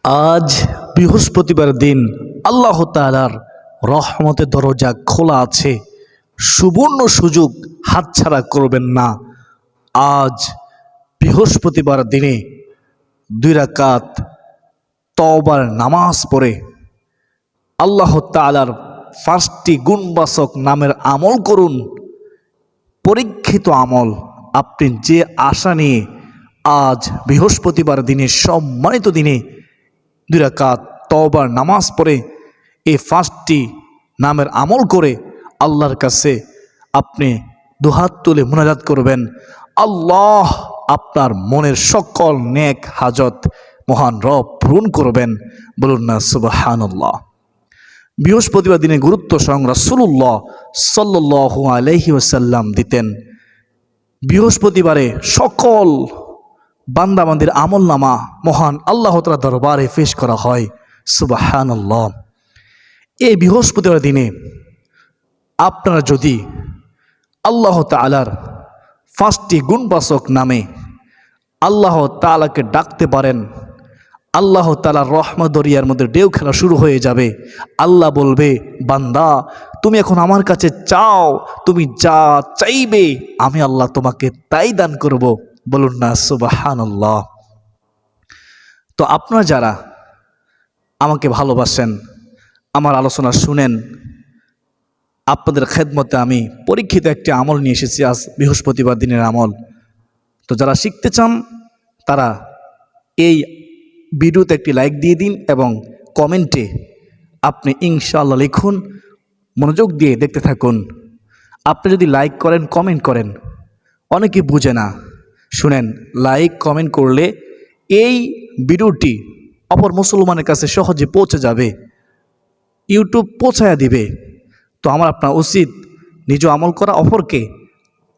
আজ বৃহস্পতিবার দিন আল্লাহ তাআলার রহমতের দরজা খোলা আছে। সুবর্ণ সুযোগ হাতছাড়া করবেন না। আজ বৃহস্পতিবার দিনে 2 রাকাত তওবার নামাজ পড়ে আল্লাহ তাআলার 5টি গুণবাচক নামের আমল করুন। পরীক্ষিত আমল। আপনি যে আশা নিয়ে আজ বৃহস্পতিবার দিনে সম্মানিত দিনে 2 রাকাত তওবার নামাজ পড়ে এই 5টি নামের আমল করে আল্লাহর কাছে আপনি দুহাত তুলে মুনাজাত করবেন। আল্লাহ আপনার মনের সকল নেক হাজত মহান রব পূরণ করবেন। বলুন না সুবহানাল্লাহ। বৃহস্পতিবার দিনে গুরুত্ব স্বয়ং রাসূলুল্লাহ সাল্লাল্লাহু আলাইহি ওয়াসাল্লাম দিতেন। বৃহস্পতিবারে সকল বান্দাবান্দির আমলনামা মহান আল্লাহ তাআলার দরবারে পেশ করা হয়। সুবহানাল্লাহ। এই বৃহস্পতিবার দিনে আপনারা যদি আল্লাহ তাআলার 5টি গুণবাচক নামে আল্লাহ তাআলাকে ডাকতে পারেন, আল্লাহ তাআলার রহমত দরিয়ার মধ্যে ঢেউ খেলা শুরু হয়ে যাবে। আল্লাহ বলবে, বান্দা তুমি এখন আমার কাছে চাও, তুমি যা চাইবে আমি আল্লাহ তোমাকে তাই দান করব। বলুন না সুবহানাল্লাহ। তো আপনারা যারা আমাকে ভালোবাসেন, আমার আলোচনা শুনেন, আপনাদের খেদমতে আমি পরীক্ষিত একটি আমল নিয়ে এসেছি। আজ বৃহস্পতিবার দিনের আমল। তো যারা শিখতে চান তারা এই ভিডিওতে একটি লাইক দিয়ে দিন এবং কমেন্টে আপনি ইনশাআল্লাহ লিখুন। মনোযোগ দিয়ে দেখতে থাকুন। আপনি যদি লাইক করেন, কমেন্ট করেন, অনেকে বুঝে না। শুনেন, লাইক কমেন্ট করলে এই ভিডিওটি অপর মুসলমানের কাছে সহজে পৌঁছে যাবে, ইউটিউব পৌঁছায়া দিবে। তো আপনার উচিত নিজ আমল করা, অপরকে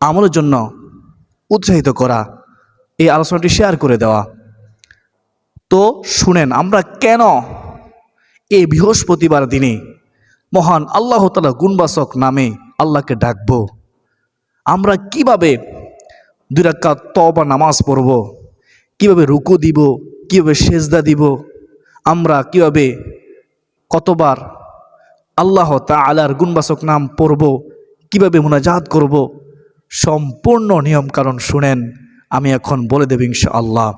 আমলের জন্য উৎসাহিত করা, এই আলোচনাটি শেয়ার করে দেওয়া। তো শুনেন, আমরা কেন এই বৃহস্পতিবার দিনে মহান আল্লাহ তাআলা গুণবাচক নামে আল্লাহকে ডাকব, আমরা কিভাবে 2 রাকাত তওবা নামাজ পড়ব, কিভাবে রুকু দিব, কিভাবে সেজদা দিব, আমরা কিভাবে কতবার আল্লাহ তাআলার গুণবাচক নাম পড়ব, কিভাবে মুনাজাত করব, সম্পূর্ণ নিয়ম কারণ শুনেন, আমি এখন বলে দেব ইনশাআল্লাহ।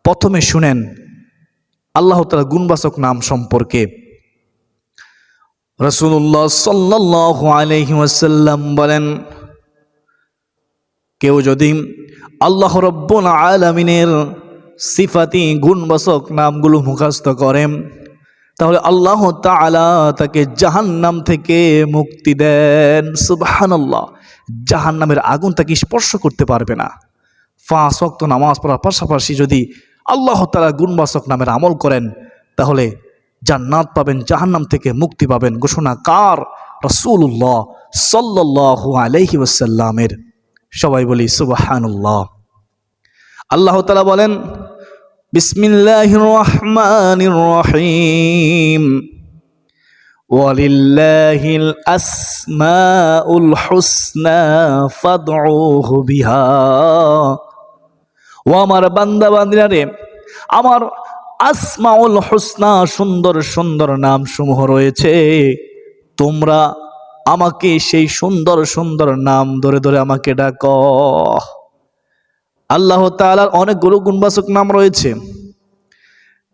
প্রথমে শুনেন আল্লাহ তাআলার গুণবাচক নাম সম্পর্কে। রাসূলুল্লাহ সাল্লাল্লাহু আলাইহি ওয়াসাল্লাম বলেন, কেউ যদি আল্লাহ রাব্বুল আলামিনের সিফাতি গুণবাচক নামগুলো মুখস্থ করেন তাহলে আল্লাহ তাআলা তাকে জাহান্নাম থেকে মুক্তি দেন। সুবহানাল্লাহ। জাহান্নামের আগুন তাকে স্পর্শ করতে পারবে না। 5 ওয়াক্ত নামাজ পড়ার পাশাপাশি যদি আল্লাহ তাআলা গুণবাচক নামের আমল করেন তাহলে জান্নাত পাবেন, জাহান্নাম থেকে মুক্তি পাবেন। ঘোষণা কার? রাসূলুল্লাহ সাল্লাল্লাহু আলাইহি ওয়াসাল্লামের। সবাই বলি সুবহানাল্লাহ। আল্লাহ তাআলা বলেন, বিসমিল্লাহির রহমানির রহিম, ওয়ালিল্লাহিল আসমাউল হুসনা ফাদউহু বিহা। ও আমার বান্দা বান্দিরা রে, আমার আসমাউল হুসনা সুন্দর সুন্দর নাম সমূহ রয়েছে, তোমরা আমাকে সেই সুন্দর সুন্দর নাম ধরে ধরে আমাকে ডাকো। আল্লাহ তাআলার অনেকগুলো গুণবাচক নাম রয়েছে।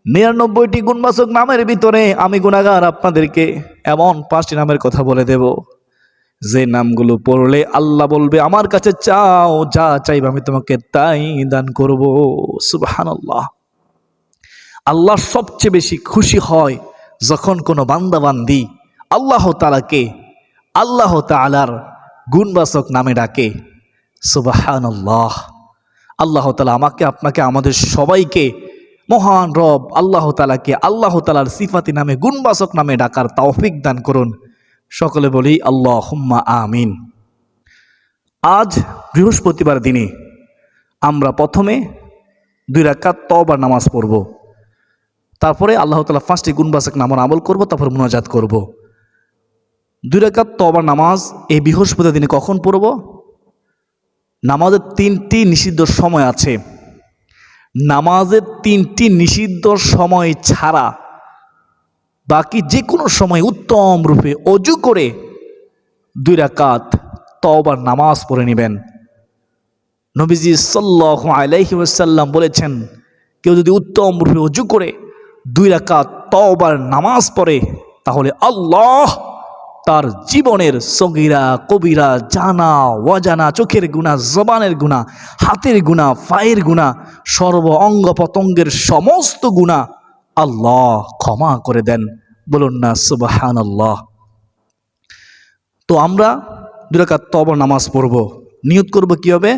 99টি গুণবাচক নামের ভিতরে আমি গুনাহগার আপনাদেরকে এমন 5টি নামের কথা বলে দেব যে নামগুলো পড়লে আল্লাহ বলবে, আমার কাছে চাও, যা চাইবে আমি তোমাকে তাই দান করব। সুবহানাল্লাহ। আল্লাহ সবচেয়ে বেশি খুশি হয় যখন কোনো বান্দাবান্দি আল্লাহ তাআলাকে আল্লাহ তাআলার গুণবাচক নামে ডাকে। সুবহানাল্লাহ। আল্লাহ তাআলা আমাকে, আপনাকে, আমাদের সবাইকে মহান রব আল্লাহ তাআলাকে আল্লাহ তাআলার সিফাতি নামে গুণবাচক নামে ডাকার তৌফিক দান করুন। সকলে বলি আল্লাহুম্মা আমিন। আজ বৃহস্পতিবার দিনে আমরা প্রথমে 2 রাকাত তওবার নামাজ পড়ব, তারপরে আল্লাহ তাআলা 5টি গুণবাচক নামের আমল করব, তারপর মুনাজাত করব। 2 রাকাত তওবার নামাজ এই বৃহস্পতিবার দিনে কখন পড়ব? নামাজের 3টি নিষিদ্ধ সময় আছে। নামাজের 3টি নিষিদ্ধ সময় ছাড়া বাকি যে কোনো সময় উত্তম রূপে অজু করে 2 রাকাত তওবার নামাজ পড়ে নেবেন। নবীজি সাল্লাল্লাহু আলাইহি ওয়াসাল্লাম বলেছেন, কেউ যদি উত্তম রূপে অজু করে 2 রাকাত তওবার নামাজ পড়ে তাহলে আল্লাহ তার জীবনের সগীরা কবিরা জানা অজানা, চোখের গুনাহ, জবানের গুনাহ, হাতের গুনাহ, পায়ের গুনাহ, সর্ব অঙ্গ প্রত্যঙ্গের সমস্ত গুনাহ আল্লাহ ক্ষমা করে দেন। বলুন না সুবহানাল্লাহ। তো আমরা 2 রাকাত তওবার নামাজ পড়ব। নিয়ত করব কি হবে?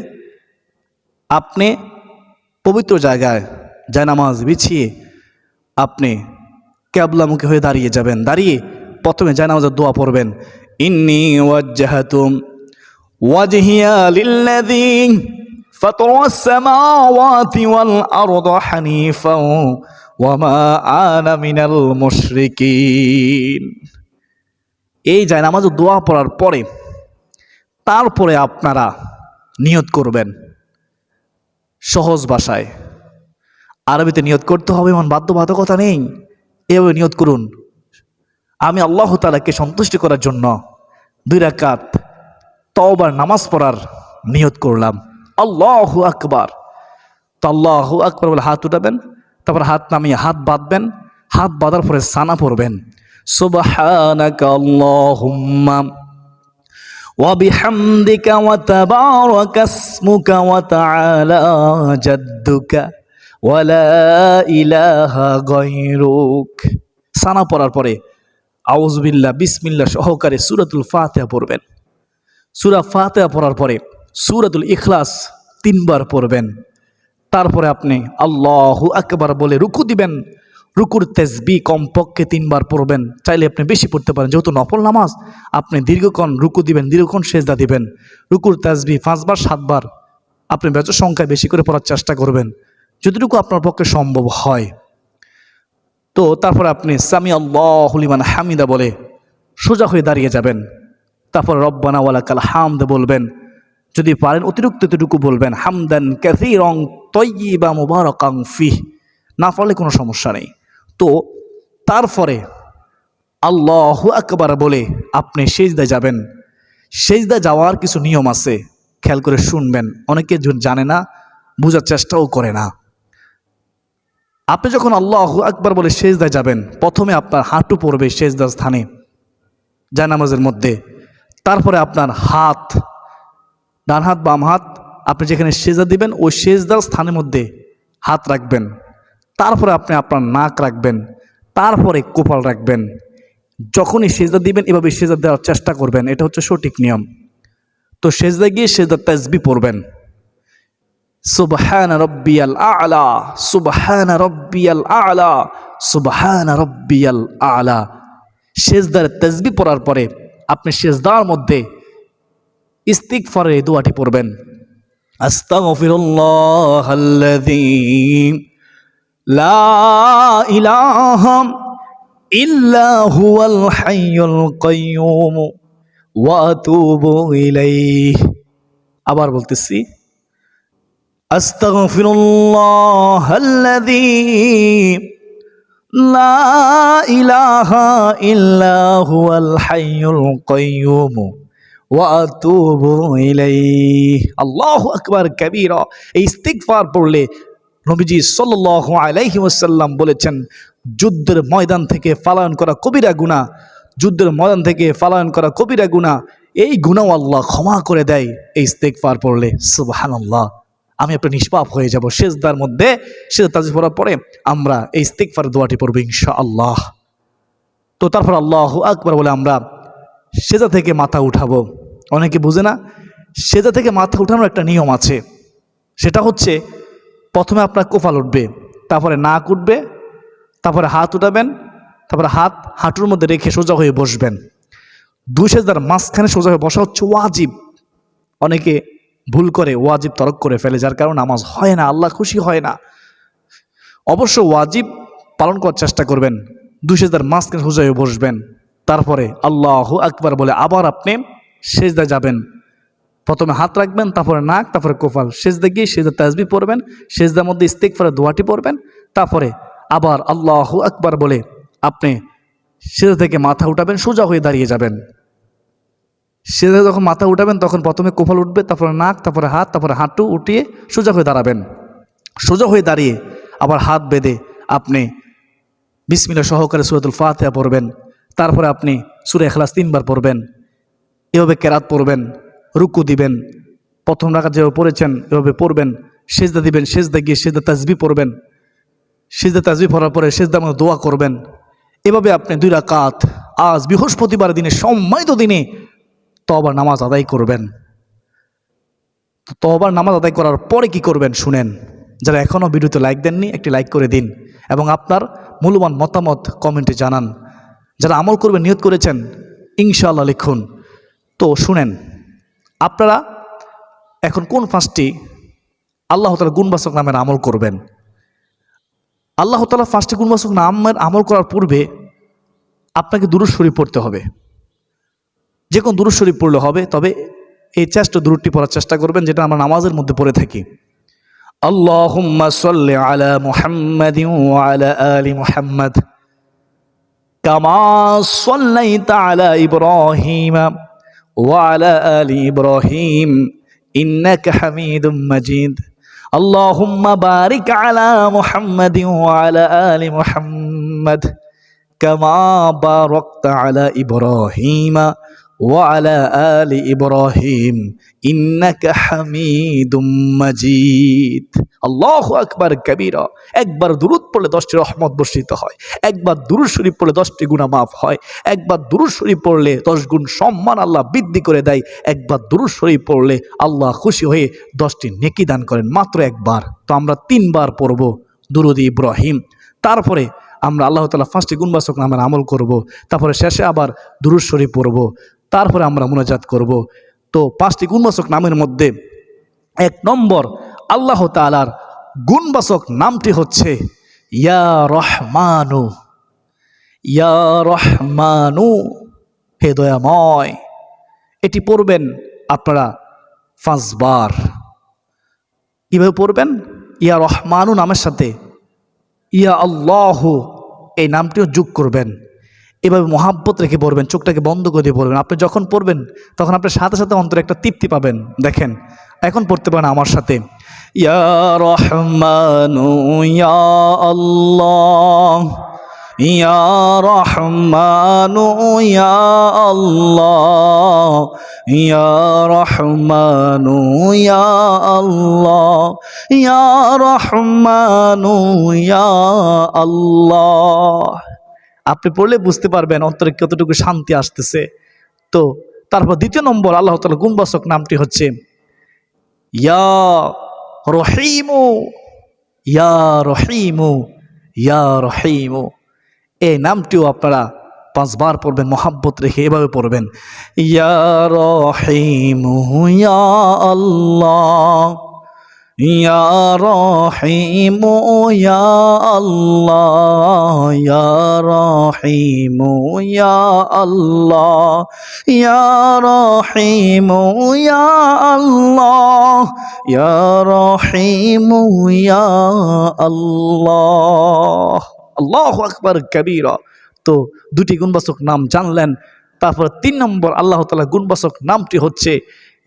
আপনি পবিত্র জায়গায় জায়নামাজ বিছিয়ে আপনি কিবলামুখী হয়ে দাঁড়িয়ে যাবেন। দাঁড়িয়ে প্রথমে জায়নামাজের দোয়া পড়বেন, ইন্নী ওয়াজ্জাহতু ওয়াজহিয়া লিল্লাযী ফাতারাস সামাওয়াতি ওয়াল আরদা হানিফাও ওয়া মা আনা মিনাল মুশরিকিন। এই জায়নামাজের দোয়া পড়ার পরে তারপরে আপনারা নিয়ত করবেন সহজ ভাষায়। আরবিতে নিয়ত করতে হবে এমন বাধ্যবাধকতা নেই। এভাবে নিয়ত করুন, আমি আল্লাহ তাআলাকে সন্তুষ্ট করার জন্য 2 রাকাত তওবার নামাজ পড়ার নিয়ত করলাম। আল্লাহু আকবার। তো আল্লাহু আকবার বলে হাত উঠাবেন, তারপর হাত নামিয়ে হাত বাঁধবেন। হাত বাঁধার পরে সানা পড়বেন, সুবহানাকা আল্লাহুম্মা ওয়া বিহামদিকা ওয়া তাবারাকা ইসমুকা ওয়া তাআলা জাদ্দুকা ওয়া লা ইলাহা গায়রুক। সানা পড়ার পরে আউযুবিল্লাহ বিসমিল্লাহ সহকারে সূরাতুল ফাতিহা পড়বেন। সূরা ফাতিহা পড়ার পরে সূরাতুল ইখলাস 3 বার পড়বেন। তারপরে আপনি আল্লাহু আকবার বলে রুকু দিবেন। রুকুর তাসবিহ কমপক্ষে 3 বার পড়বেন, চাইলে আপনি বেশি পড়তে পারেন। যেহেতু নফল নামাজ, আপনি দীর্ঘক্ষণ রুকু দিবেন, দীর্ঘক্ষণ সেজদা দিবেন। রুকুর তাসবিহ 5 বার 7 বার আপনি বেজর সংখ্যায় বেশি করে পড়ার চেষ্টা করবেন, যতটুকু আপনার পক্ষে সম্ভব হয়। তো তারপরে আপনি সামি আল্লাহু লিমান হামিদা বলে সোজা হয়ে দাঁড়িয়ে যাবেন। তারপর রব্বানা ওয়ালাকাল হামদ বলবেন। যদি পারেন অতিরিক্ত এতটুকু বলবেন, হামদান কাসীরান তাইয়্যিবান মুবারাকান ফিহ। না পারলে কোনো সমস্যা নেই। তো তারপরে আল্লাহু আকবার বলে আপনি সিজদায় যাবেন। সিজদায় যাওয়ার কিছু নিয়ম আছে, খেয়াল করে শুনবেন। অনেকে জানে না, বোঝার চেষ্টাও করে না। আপনি যখন আল্লাহু আকবার বলে সিজদায় যাবেন, প্রথমে আপনার হাঁটু পড়বে সিজদার স্থানে জায়নামাজের মধ্যে। তারপরে আপনার হাত, ডান হাত বাম হাত, আপনি যেখানে সিজদা দিবেন ওই সিজদার স্থানের মধ্যে হাত রাখবেন। তারপরে আপনি আপনার নাক রাখবেন, তারপরে কপাল রাখবেন। যখনই সিজদা দিবেন এভাবে সিজদা দেওয়ার চেষ্টা করবেন, এটা হচ্ছে সঠিক নিয়ম। তো সিজদায় গিয়ে সিজদার তাসবিহ পড়বেন, সুবহান রাব্বিয়াল আ'লা, সুবহান রাব্বিয়াল আ'লা, সুবহান রাব্বিয়াল আ'লা। সিজদার তাসবিহ পড়ার পরে আপনি সিজদার মধ্যে ইস্তিগফারের এই দোয়াটি পড়বেন, আস্তাগফিরুল্লাহাল্লাযী লা ইলাহা ইল্লা হুয়াল হাইয়ুল কাইয়্যুম ওয়া আতুবু ইলাইহি। আবার বলতেছি, আস্তাগফিরুল্লাহাল্লাযী লা ইলাহা ইল্লা হুয়াল হাইয়ুল কাইয়্যুম ওয়া আতুবু ইলাইহি। আল্লাহু আকবার কাবীরা। এই ইস্তিগফার পড়লে নবীজি সাল্লাল্লাহু আলাইহি ওয়াসাল্লাম বলেছেন, যুদ্ধের ময়দান থেকে পলায়ন করা কবিরা গুনাহ, যুদ্ধের ময়দান থেকে পলায়ন করা কবিরা গুনাহ, এই গুনাহ আল্লাহ ক্ষমা করে দেয় এই ইস্তিগফার পড়লে। সুবহানাল্লাহ। আমি আপনি নিষ্পাপ হয়ে যাব। সিজদার মধ্যে সিজদা তাসবিহ পড়ার পরে আমরা এই ইস্তিগফার দোয়াটি পড়ব ইনশাআল্লাহ। তো তারপর আল্লাহু আকবার বলে আমরা সিজদা থেকে মাথা উঠাবো। অনেকে বুঝে না, সিজদা থেকে মাথা উঠানোর একটা নিয়ম আছে। সেটা হচ্ছে প্রথমে আপনার কপাল উঠবে, তারপরে নাক উঠবে, তারপরে হাত উঠাবেন, তারপরে হাত হাঁটুর মধ্যে রেখে সোজা হয়ে বসবেন। 2 সিজদার মাঝখানে সোজা হয়ে বসা হচ্ছে ওয়াজিব। অনেকে ভুল করে ওয়াজিব তরক করে ফেলে, যার কারণে নামাজ হয় না, আল্লাহ খুশি হয় না। অবশ্য ওয়াজিব পালন করার চেষ্টা করবেন। 2 সিজদার মাঝখানে সোজা হয়ে বসবেন, তারপরে আল্লাহু আকবার বলে আবার আপনি সিজদায় যাবেন। প্রথমে হাত রাখবেন, তারপরে নাক, তারপরে কপাল, সেজদা গিয়ে সেজদা তাসবিহ পড়বেন, সেজদার মধ্যে ইস্তিগফারের দোয়াটি পড়বেন, তারপরে আবার আল্লাহু আকবার বলে আপনি সেজদা থেকে মাথা উঠাবেন, সোজা হয়ে দাঁড়িয়ে যাবেন। সেজদা যখন মাথা উঠাবেন তখন প্রথমে কপাল উঠবে, তারপরে নাক, তারপরে হাত, তারপরে হাঁটু উঠিয়ে সোজা হয়ে দাঁড়াবেন। সোজা হয়ে দাঁড়িয়ে আবার হাত বেঁধে আপনি বিসমিল্লাহ সহকারে সূরাতুল ফাতিহা পড়বেন, তারপরে আপনি সূরা ইখলাস 3 বার পড়বেন, এভাবে কেরাত পড়বেন, রুকু দিবেন, প্রথম রাকাত যেভাবে পড়েছেন এভাবে পড়বেন, সেজদা দিবেন, সেজদা গিয়ে সেজদা তাসবিহ পড়বেন, সেজদা তাসবিহ পড়ার পরে সেজদার মধ্যে দোয়া করবেন। এভাবে আপনি 2 রাকাত আজ বৃহস্পতিবার দিনে, সম্মানিত দিনে তওবার নামাজ আদায় করবেন। তওবার নামাজ আদায় করার পরে কি করবেন শুনেন। যারা এখনও ভিডিওতে লাইক দেননি, একটি লাইক করে দিন এবং আপনার মূল্যবান মতামত কমেন্টে জানান। যারা আমল করবেন নিয়ত করেছেন ইনশাআল্লাহ লিখুন। তো শুনেন, আপনারা এখন কোন 5টি আল্লাহ তাআলা গুণবাচক নামের আমল করবেন। আল্লাহ তাআলা 5টি গুণবাচক নামের আমল করার পূর্বে আপনাকে দুরূদ শরীফ পড়তে হবে। যে কোন দুরূদ শরীফ পড়লে হবে, তবে এই দুরূদটি পড়ার চেষ্টা করবেন যেটা আমরা নামাজের মধ্যে পড়ে থাকি। আল্লাহুম্মা সাল্লি আলা মুহাম্মাদিন ওয়া আলা আলি মুহাম্মাদ কামা সাল্লাইতা আলা ইব্রাহিম ওয়া আলা আলি ইব্রাহিম ইন্নাকা হামিদুম মাজিদ। আল্লাহুম্মা বারিক আলা মুহাম্মাদিন ওয়া আলা আলি মুহাম্মাদ কামা বারাকতা আলা ইব্রাহিম ওয়া আলা আলি ইব্রাহিম ইন্নাকা হামিদুম মাজিদ। আল্লাহু আকবার কাবীরা। একবার দুরূদ পড়লে 10টি রহমত বর্ষিত হয়, একবার দুরূদ শরীফ পড়লে 10টি গুনাহ মাফ হয়, একবার দুরূদ শরীফ পড়লে 10 গুণ সম্মান আল্লাহ বৃদ্ধি করে দেয়, একবার দুরূদ শরীফ পড়লে আল্লাহ খুশি হয়ে 10টি নেকি দান করেন, মাত্র একবার। তো আমরা 3 বার পড়ব দুরূদ ইব্রাহিম, তারপরে আমরা আল্লাহ তাআলা 5টি গুণবাচক নামের আমল করব, তারপরে শেষে আবার দুরূদ শরীফ পড়ব, তারপরে আমরা মুনাজাত করব। তো 5টি গুণবাচক নামের মধ্যে 1 নম্বর আল্লাহ তাআলার গুণবাচক নামটি হচ্ছে ইয়া রহমানু। ইয়া রহমানু, হে দয়াময়। এটি পড়বেন আপনারা 5 বার। কীভাবে পড়বেন? ইয়া রহমানু নামের সাথে ইয়া আল্লাহ এই নামটিও যোগ করবেন। এভাবে মহাব্বত রেখে পড়বেন, চোখটাকে বন্ধ করে দিয়ে পড়বেন। আপনি যখন পড়বেন তখন আপনার সাথে সাথে অন্তরে একটা তৃপ্তি পাবেন। দেখেন, এখন পড়তে পারেন আমার সাথে, ইয়া রহমানু ইয়া আল্লাহ, ইয়া রহমানু ইয়া আল্লাহ, ইয়া রহমানু ইয়া আল্লাহ, ইয়া রহমানু ইয়া আল্লাহ। আপনি পড়লে বুঝতে পারবেন অন্তরে কতটুকু শান্তি আসতেছে। তো তারপর 2 নম্বর আল্লাহ তাআলার গুণবাচক নামটি হচ্ছে ইয়া রহিমু। ইয়া রহিমু, ইয়া রহিমু, এই নামটিও আপনারা 5 বার পড়বেন মহাব্বত রেখে। এভাবে পড়বেন, ইয়া রহিমু ইয়া আল্লাহ, ইয়া রহিমু ইয়া আল্লাহ, ইয়া রহিমু ইয়া আল্লাহ, ইয়া রহিমু ইয়া আল্লাহ, ইয়া রহিমু ইয়া আল্লাহ। আল্লাহু আকবার কাবীরা। তো 2টি গুণবাচক নাম জানলেন। তারপর 3 নম্বর আল্লাহ তাআলার গুণবাচক নামটি হচ্ছে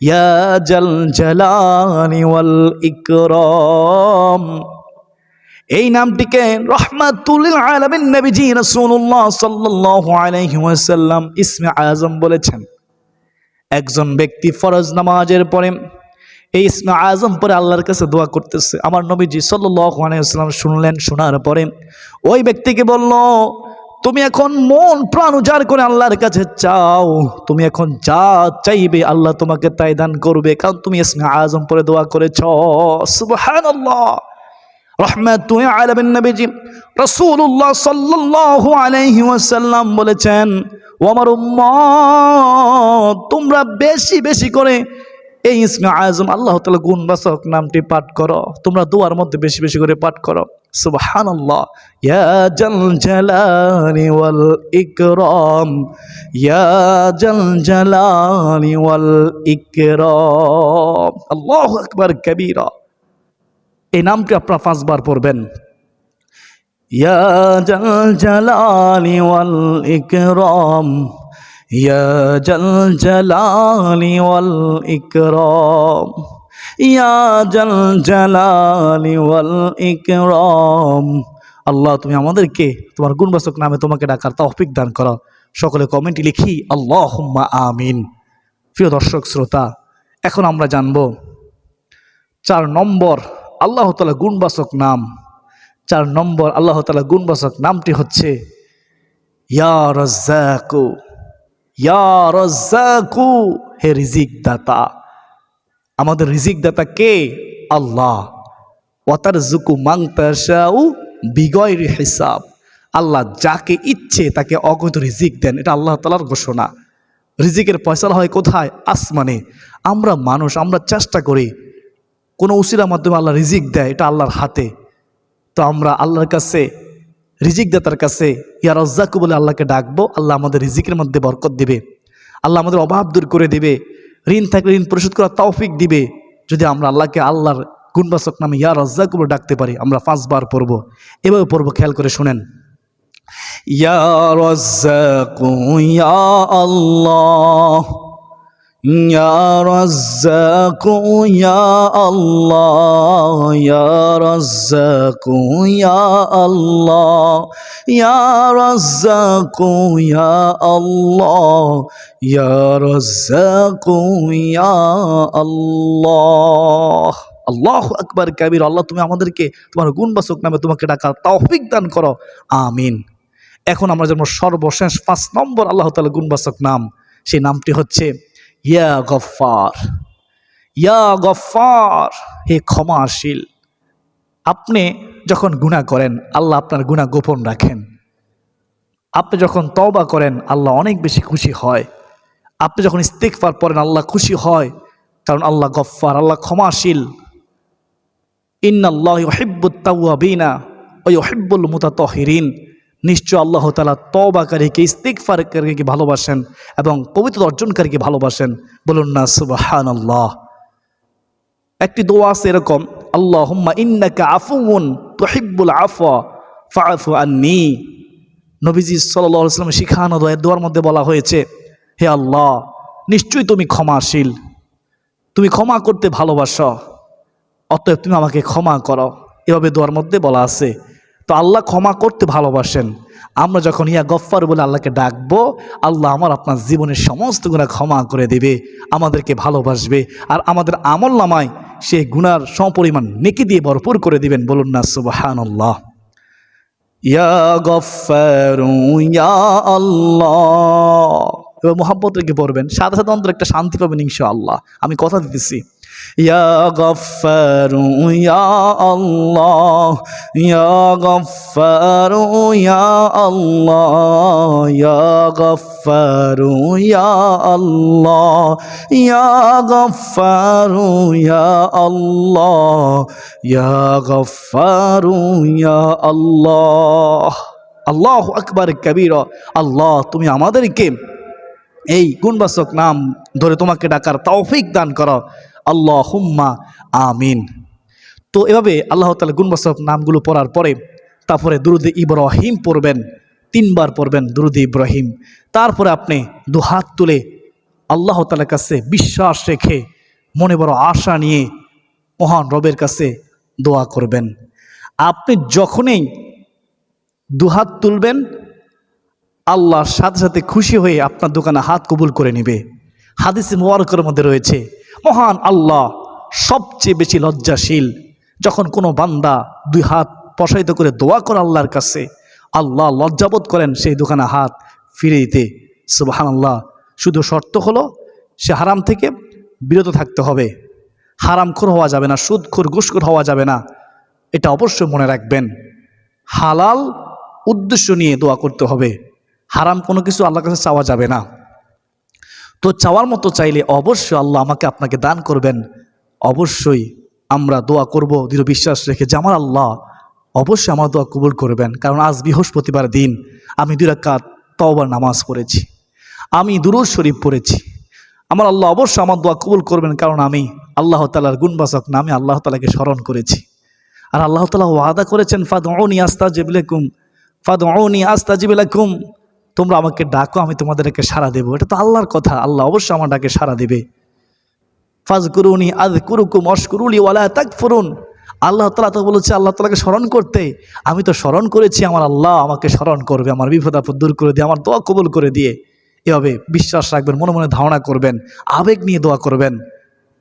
ইয়া জাল জালালি ওয়াল ইকরাম। এই নামটিকে রাহমাতুল লিল আলামিন নবীজি রাসূলুল্লাহ সাল্লাল্লাহু আলাইহি ওয়াসাল্লাম ইসমে আযম বলেছেন। একজন ব্যক্তি ফরজ নামাজের পরে এই ইসমে আযম পরে আল্লাহর কাছে দোয়া করতেছে। আমার নবীজি সাল্লাল্লাহু আলাইহি ওয়াসাল্লাম শুনলেন, শোনার পরে ওই ব্যক্তিকে বলল, তুমি এখন মন প্রাণ উজাড় করে আল্লাহর কাছে চাও, তুমি এখন যা চাইবে আল্লাহ তোমাকে তাই দান করবে, কারণ তুমি ইসমে আযম পরে দোয়া করেছ। সুবহানাল্লাহ। রাহমাতুল আলামিন নবীজি রাসূলুল্লাহ সাল্লাল্লাহু আলাইহি ওয়াসাল্লাম বলেছেন, ও আমার উম্মত, তোমরা বেশি বেশি করে এই ইসমে আজম আল্লাহ তাআলা গুণবাচক নামটি পাঠ করো, তোমরা দোয়ার মধ্যে বেশি বেশি করে পাঠ করো। সুবহানাল্লাহ, ইয়া জাল জালালি ওয়াল ইকরাম, ইয়া জাল জালালি ওয়াল ইকরাম, আল্লাহু আকবার কাবীরা। এই নামটি আপনারা 5 বার পড়বেন। ইয়া জাল জালালি ওয়াল ইকরাম, ইয়া জাল জালালি ওয়াল ইকরাম, ইয়া জাল জালালি ওয়াল ইকরাম। আল্লাহ তুমি আমাদেরকে তোমার গুণবাচক নামে তোমাকে ডাকার তৌফিক দান করো। সকলে কমেন্টে লিখি আল্লাহুম্মা আমিন। প্রিয় দর্শক শ্রোতা, এখন আমরা জানব 4 নম্বর আল্লাহ তাআলা গুণবাচক নাম। 4 নম্বর আল্লাহ তাআলা গুণবাচক নামটি হচ্ছে ইয়া রাজ্জাকু। ইয়া রাজ্জাকু, হে রিজিক দাতা। আমাদের রিজিক দাতা কে? আল্লাহ। ওয়াতারযুকু মান তাশাউ বিগয়রি হিসাব। আল্লাহ যাকে ইচ্ছে তাকে অগণিত রিজিক দেন, এটা আল্লাহ তাআলার ঘোষণা। রিজিকের ফয়সালা হয় কোথায়? আসমানে। আমরা মানুষ, আমরা চেষ্টা করি কোনো উসিলার মাধ্যমে আল্লাহ রিজিক দেয়, এটা আল্লাহর হাতে। তো আমরা আল্লাহর কাছে, রিজিক দাতার কাছে ইয়া রাজ্জাকু বলে আল্লাহকে ডাকবো। আল্লাহ আমাদের রিজিকের মধ্যে বরকত দিবে, আল্লাহ আমাদের অভাব দূর করে দিবে, ঋণ থাকলে ঋণ পরিশোধ করার তৌফিক দিবে, যদি আমরা আল্লাহকে আল্লাহর গুণবাচক নামে ইয়া রাজ্জাকু বলে ডাকতে পারি। আমরা 5 বার পড়বো, এভাবে পড়বো, খেয়াল করে শুনেন। ইয়া রাজ্জাকু ইয়া আল্লাহ, ইয়া রাজ্জাকু ইয়া আল্লাহ, ইয়া রাজ্জাকু ইয়া আল্লাহ, ইয়া রাজ্জাকু ইয়া আল্লাহ, ইয়া রাজ্জাকু ইয়া আল্লাহ। আল্লাহু আকবার কাবীর। আল্লাহ তুমি আমাদেরকে তোমার গুণবাচক নামে তোমাকে ডাকার তৌফিক দান করো, আমিন। এখন আমরা জানবো সর্বশেষ 5 নম্বর আল্লাহ তাআলা গুণবাচক নাম। সেই নামটি হচ্ছে ইয়া গফফার। ইয়া গফফার, হে ক্ষমাশীল। আপনি যখন গুনাহ করেন আল্লাহ আপনার গুনাহ গোপন রাখেন। আপনি যখন তওবা করেন আল্লাহ অনেক বেশি খুশি হয়। আপনি যখন ইস্তিগফার পড়েন আল্লাহ খুশি হয়, কারণ আল্লাহ গফফার, আল্লাহ ক্ষমাশীল। ইন্নাল্লাহা ইউহিব্বুত তাওয়াবিনা ওয়া ইউহিব্বুল মুতাতাহহিরিন। নিশ্চয় আল্লাহ তাআলা তওবাকারীকে, ইস্তিগফারকারীকে ভালোবাসেন এবং পবিত্রতা অর্জনকারীকে ভালোবাসেন। বলুন না সুবহানাল্লাহ। একটি দোয়া আছে এরকম, আল্লাহুম্মা ইন্নাকা আফুউন তুহিব্বুল আফওয়া ফাআফু আন্নী। নবীজি সাল্লাল্লাহু আলাইহি ওয়াসাল্লাম শিখানো দোয়ার মধ্যে বলা হয়েছে, হে আল্লাহ নিশ্চয়ই তুমি ক্ষমাশীল, তুমি ক্ষমা করতে ভালোবাসো, অতএব তুমি আমাকে ক্ষমা করো। এভাবে দোয়ার মধ্যে বলা আছে। তো আল্লাহ ক্ষমা করতে ভালোবাসেন। আমরা যখন ইয়া গফফার বলে আল্লাহকে ডাকবো, আল্লাহ আমার আপনার জীবনের সমস্ত গুনাহ ক্ষমা করে দেবে, আমাদেরকে ভালোবাসবে, আর আমাদের আমল নামায় সেই গুনার সমপরিমাণ নেকি দিয়ে ভরপুর করে দিবেন। বলুন না সুবহানাল্লাহ। ইয়া গফফারু ইয়া আল্লাহ। এবার মোহাব্বত রেখে পড়বেন, সাথে সাথে অন্তরে একটা শান্তি পাবেন ইনশাআল্লাহ। আমি কথা দিতেছি। ইয়া গফফারু ইয়া আল্লাহ, ইয়া গফফারু ইয়া আল্লাহ, ইয়া গফফারু ইয়া আল্লাহ, ইয়া গফফারু ইয়া আল্লাহ, ইয়া গফফারু ইয়া আল্লাহ। আল্লাহু আকবার কাবীরা। আল্লাহ তুমি আমাদেরকে এই গুণবাচক নাম ধরে তোমাকে ডাকার তৌফিক দান করো, আল্লাহুম্মা আমিন। তো এভাবে আল্লাহ তাআলা গুণবাচক নামগুলো পড়ার পরে তারপরে দুরুদে ইব্রাহিম পড়বেন, 3 বার পড়বেন দুরুদে ইব্রাহিম। তারপরে আপনি 2 হাত তুলে আল্লাহ তাআলার কাছে বিশ্বাস রেখে মনে বড় আশা নিয়ে মহান রবের কাছে দোয়া করবেন। আপনি যখনই 2 হাত তুলবেন আল্লাহর সাথে সাথে খুশি হয়ে আপনার দোকানে হাত কবুল করে নেবে। হাদিসে মুবারকের মধ্যে রয়েছে, মহান আল্লাহ সবচেয়ে বেশি লজ্জাশীল। যখন কোনো বান্দা 2 হাত প্রসারিত করে দোয়া করে আল্লাহর কাছে, আল্লাহ লজ্জাবোধ করেন সেই দোকানে হাত ফিরে দিতে। সুবহানাল্লাহ। শুধু শর্ত হলো সে হারাম থেকে বিরত থাকতে হবে, হারামখোর হওয়া যাবে না, সুদখোর ঘুষখোর হওয়া যাবে না। এটা অবশ্যই মনে রাখবেন। হালাল উদ্দেশ্য নিয়ে দোয়া করতে হবে, হারাম কোনো কিছু আল্লাহর কাছে চাওয়া যাবে না। তো চাওয়ার মতো চাইলে অবশ্যই আল্লাহ আমাকে আপনাকে দান করবেন। অবশ্যই আমরা দোয়া করব দৃঢ় বিশ্বাস রেখে যে আমার আল্লাহ অবশ্যই আমার দোয়া কবুল করবেন। কারণ আজ বৃহস্পতিবার দিন আমি 2 রাকাত তওবার নামাজ পড়েছি, আমি দুরূদ শরীফ পড়েছি। আমার আল্লাহ অবশ্যই আমার দোয়া কবুল করবেন, কারণ আমি আল্লাহ তাআলার গুণবাচক নামে আল্লাহ তাআলাকে স্মরণ করেছি। আর আল্লাহ তাআলা ওয়াদা করেছেন ফাদউনি আস্তাজিব লাকুম, ফাদউনি আস্তাজিব লাকুম, তোমরা আমাকে ডাকো আমি তোমাদেরকে সাড়া দেবো। এটা তো আল্লাহর কথা, আল্লাহ অবশ্যই আমার ডাকে সাড়া দেবে। ফাজকুরুনি আযকুরুকুম ওয়াশকুরুলি ওয়ালা তাকফুরুন, আল্লাহ তাআলা তো বলেছে আল্লাহ তাআলাকে স্মরণ করতে, আমি তো স্মরণ করেছি, আমার আল্লাহ আমাকে স্মরণ করবে, আমার বিপদ আপদ দূর করে দিয়ে আমার দোয়া কবুল করে দিয়ে। এভাবে বিশ্বাস রাখবেন, মনে মনে ধারণা করবেন, আবেগ নিয়ে দোয়া করবেন।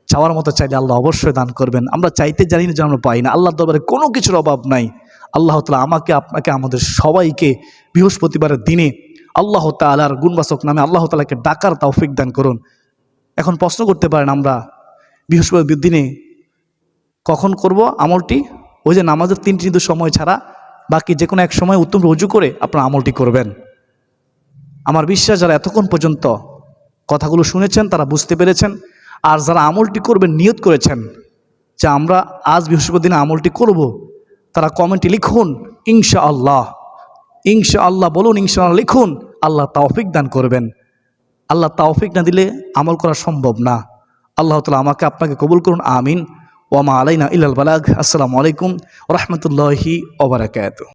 চাওয়ার মতো চাইলে আল্লাহ অবশ্যই দান করবেন। আমরা চাইতে জানি না যে আমরা পাই না, আল্লাহর দরবারে কোনো কিছুর অভাব নাই। আল্লাহ তাআলা আমাকে আপনাকে আমাদের সবাইকে বৃহস্পতিবারের দিনে আল্লাহ তাআলার গুণবাচক নামে আল্লাহ তাআলাকে ডাকার তৌফিক দান করুন। এখন প্রশ্ন করতে পারেন, আমরা বৃহস্পতিবার দিনে কখন করব আমলটি? ওই যে নামাজের 3টি নির্দিষ্ট সময় ছাড়া বাকি যে কোনো এক সময় উত্তম রুজু করে আপনারা আমলটি করবেন। আমার বিশ্বাস যারা এতক্ষণ পর্যন্ত কথাগুলো শুনেছেন তারা বুঝতে পেরেছেন। আর যারা আমলটি করবেন নিয়ত করেছেন যে আমরা আজ বৃহস্পতিবার দিনে আমলটি করব, তারা কমেন্টে লিখুন ইনশাআল্লাহ, ইনশাআল্লাহ বলুন, ইনশাআল্লাহ লিখুন। আল্লাহ তৌফিক দান করবেন। আল্লাহ তৌফিক না দিলে আমল করা সম্ভব না। আল্লাহ তাআলা আমাকে আপনাকে কবুল করুন, আমিন। ওয়া মা আলাইনা ইল্লাল বালাগ। আসসালামু আলাইকুম ওয়া রাহমাতুল্লাহি ওয়া বারাকাতুহু।